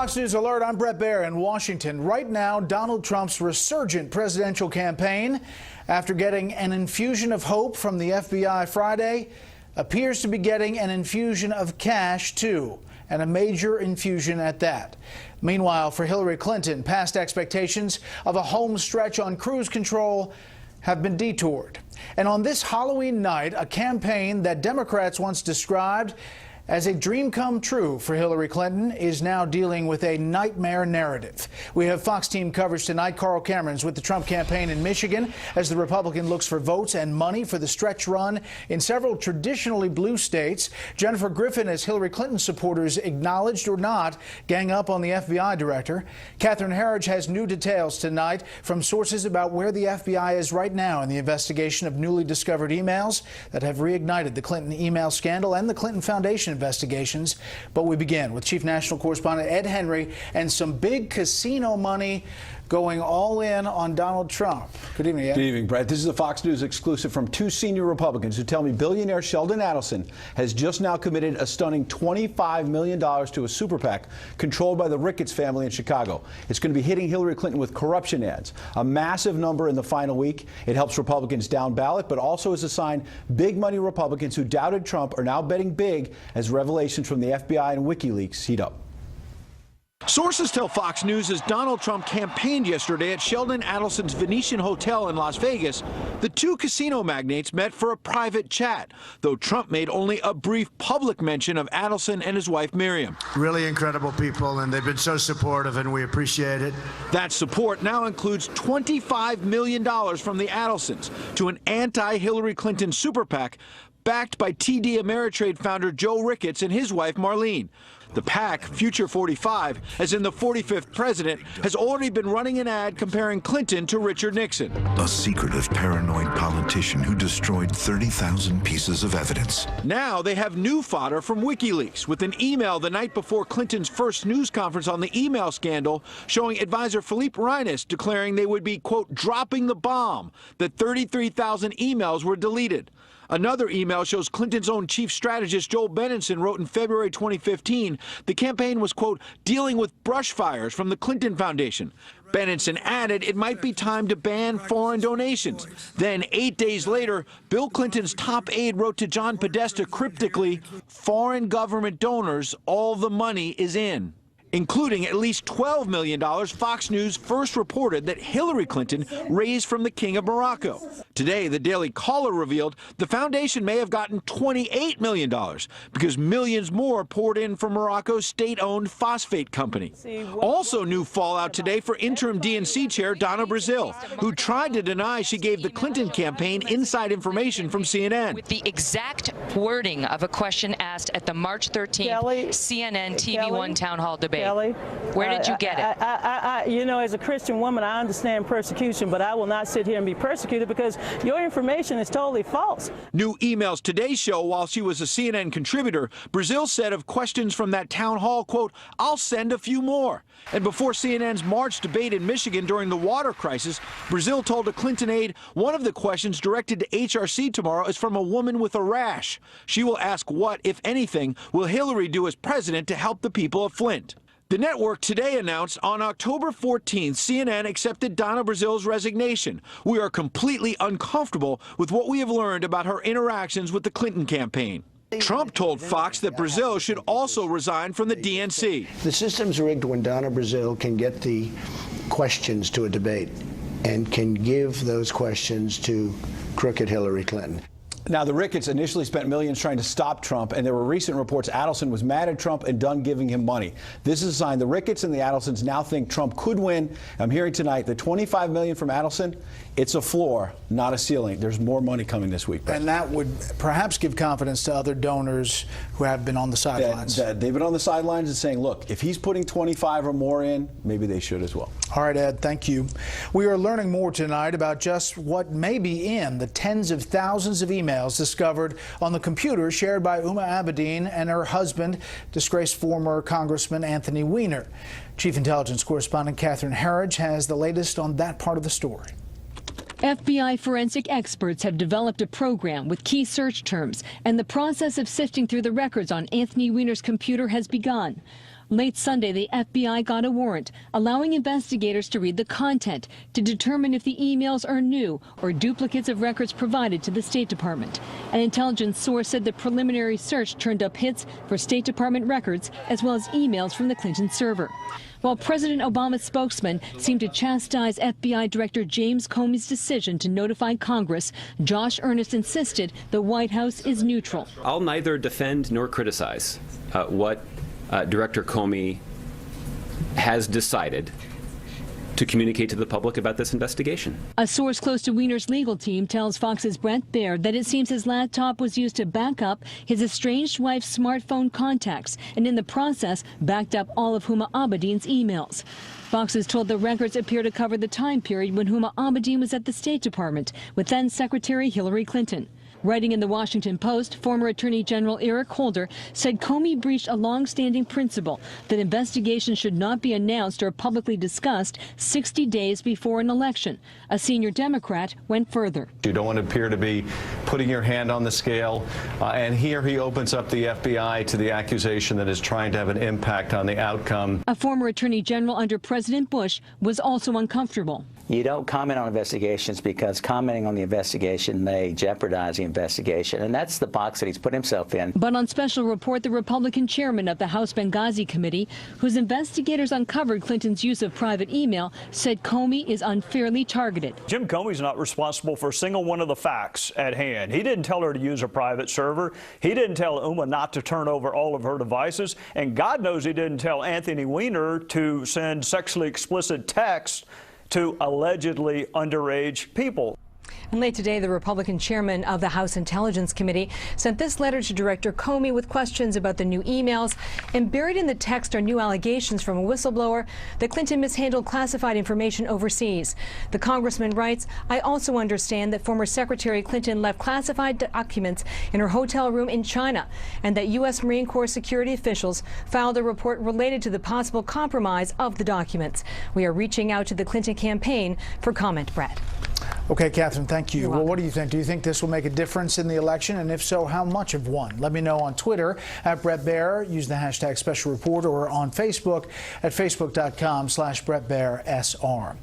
Fox News Alert, I'm Brett Baer in Washington. Right now, Donald Trump's resurgent presidential campaign, after getting an infusion of hope from the FBI Friday, appears to be getting an infusion of cash, too, and a major infusion at that. Meanwhile, for Hillary Clinton, past expectations of a home stretch on cruise control have been detoured. And on this Halloween night, a campaign that Democrats once described as a dream come true for Hillary Clinton is now dealing with a nightmare narrative. We have Fox team coverage tonight. Carl Cameron's with the Trump campaign in Michigan as the Republican looks for votes and money for the stretch run in several traditionally blue states. Jennifer Griffin, as Hillary Clinton supporters, acknowledged or not, gang up on the FBI director. Catherine Herridge has new details tonight from sources about where the FBI is right now in the investigation of newly discovered emails that have reignited the Clinton email scandal and the Clinton Foundation investigations. But we begin with Chief National Correspondent Ed Henry and some big casino money going all in on Donald Trump. Good evening, Ed. Good evening, Brett. This is a Fox News exclusive from two senior Republicans who tell me billionaire Sheldon Adelson has just now committed a stunning $25 million to a super PAC controlled by the Ricketts family in Chicago. It's going to be hitting Hillary Clinton with corruption ads, a massive number in the final week. It helps Republicans down ballot, but also is a sign big money Republicans who doubted Trump are now betting big as revelations from the FBI and WikiLeaks heat up. Sources tell Fox News as Donald Trump campaigned yesterday at Sheldon Adelson's Venetian Hotel in Las Vegas, the two casino magnates met for a private chat, though Trump made only a brief public mention of Adelson and his wife Miriam. Really incredible people, and they've been so supportive, and we appreciate it. That support now includes $25 million from the Adelsons to an anti-Hillary Clinton super PAC backed by TD Ameritrade founder Joe Ricketts and his wife Marlene. The PAC, Future 45, as in the 45th president, has already been running an ad comparing Clinton to Richard Nixon. A secretive, paranoid politician who destroyed 30,000 pieces of evidence. Now they have new fodder from WikiLeaks with an email the night before Clinton's first news conference on the email scandal showing advisor Philippe Reines declaring they would be, quote, dropping the bomb, that 33,000 emails were deleted. Another email shows Clinton's own chief strategist Joel Benenson wrote in February 2015 the campaign was, quote, dealing with brush fires from the Clinton Foundation. Benenson added it might be time to ban foreign donations. Then 8 days later, Bill Clinton's top aide wrote to John Podesta cryptically, foreign government donors, all the money is in, including at least $12 million Fox News first reported that Hillary Clinton raised from the King of Morocco. Today, the Daily Caller revealed the foundation may have gotten $28 million because millions more poured in from Morocco's state-owned phosphate company. Also new fallout today for interim DNC chair Donna Brazile, who tried to deny she gave the Clinton campaign inside information from CNN. With the exact wording of a question asked at the March 13th CNN TV1 town hall debate. Kelly, where did you get it? You know, as a Christian woman, I understand persecution, but I will not sit here and be persecuted because your information is totally false. New emails today show while she was a CNN contributor, Brazile said of questions from that town hall, quote, I'll send a few more. And before CNN's March debate in Michigan during the water crisis, Brazile told a Clinton aide one of the questions directed to HRC tomorrow is from a woman with a rash. She will ask what, if anything, will Hillary do as president to help the people of Flint. The network today announced on October 14th, CNN accepted Donna Brazile's resignation. We are completely uncomfortable with what we have learned about her interactions with the Clinton campaign. Trump told Fox that Brazile should also resign from the DNC. The system's rigged when Donna Brazile can get the questions to a debate and can give those questions to crooked Hillary Clinton. Now, the Ricketts initially spent millions trying to stop Trump, and there were recent reports Adelson was mad at Trump and done giving him money. This is a sign the Ricketts and the Adelsons now think Trump could win. I'm hearing tonight the $25 million from Adelson, it's a floor, not a ceiling. There's more money coming this week. And that would perhaps give confidence to other donors who have been on the sidelines. They've been on the sidelines and saying, look, if he's putting 25 or more in, maybe they should as well. All right, Ed, thank you. We are learning more tonight about just what may be in the tens of thousands of emails discovered on the computer shared by Huma Abedin and her husband, disgraced former Congressman Anthony Weiner. Chief Intelligence Correspondent Catherine Herridge has the latest on that part of the story. FBI forensic experts have developed a program with key search terms, and the process of sifting through the records on Anthony Weiner's computer has begun. Late Sunday, the FBI got a warrant allowing investigators to read the content to determine if the emails are new or duplicates of records provided to the State Department. An intelligence source said the preliminary search turned up hits for State Department records as well as emails from the Clinton server. While President Obama's spokesman seemed to chastise FBI Director James Comey's decision to notify Congress, Josh Earnest insisted the White House is neutral. I'll neither defend nor criticize what Director Comey has decided to communicate to the public about this investigation. A source close to Weiner's legal team tells Fox's Brett Baer that it seems his laptop was used to back up his estranged wife's smartphone contacts and in the process backed up all of Huma Abedin's emails. Fox is told the records appear to cover the time period when Huma Abedin was at the State Department with then Secretary Hillary Clinton. Writing in the Washington Post, former Attorney General Eric Holder said Comey breached a long-standing principle that investigations should not be announced or publicly discussed 60 days before an election. A senior Democrat went further. You don't want to appear to be putting your hand on the scale. And here he opens up the FBI to the accusation that is trying to have an impact on the outcome. A former Attorney General under President Bush was also uncomfortable. You don't comment on investigations because commenting on the investigation may jeopardize the investigation, and that's the box that he's put himself in. But on special report, the Republican chairman of the House Benghazi Committee, whose investigators uncovered Clinton's use of private email, said Comey is unfairly targeted. Jim Comey's not responsible for a single one of the facts at hand. He didn't tell her to use a private server. He didn't tell Huma not to turn over all of her devices. And God knows he didn't tell Anthony Weiner to send sexually explicit texts to allegedly underage people. And late today, the Republican chairman of the House Intelligence Committee sent this letter to Director Comey with questions about the new emails. And buried in the text are new allegations from a whistleblower that Clinton mishandled classified information overseas. The congressman writes, I also understand that former Secretary Clinton left classified documents in her hotel room in China and that U.S. Marine Corps security officials filed a report related to the possible compromise of the documents. We are reaching out to the Clinton campaign for comment, Brett. Okay, Catherine, thank you. Well, what do you think? Do you think this will make a difference in the election? And if so, how much of one? Let me know on Twitter at Brett Baer. Use the hashtag Special Report, or on Facebook at facebook.com/BrettBaerSR.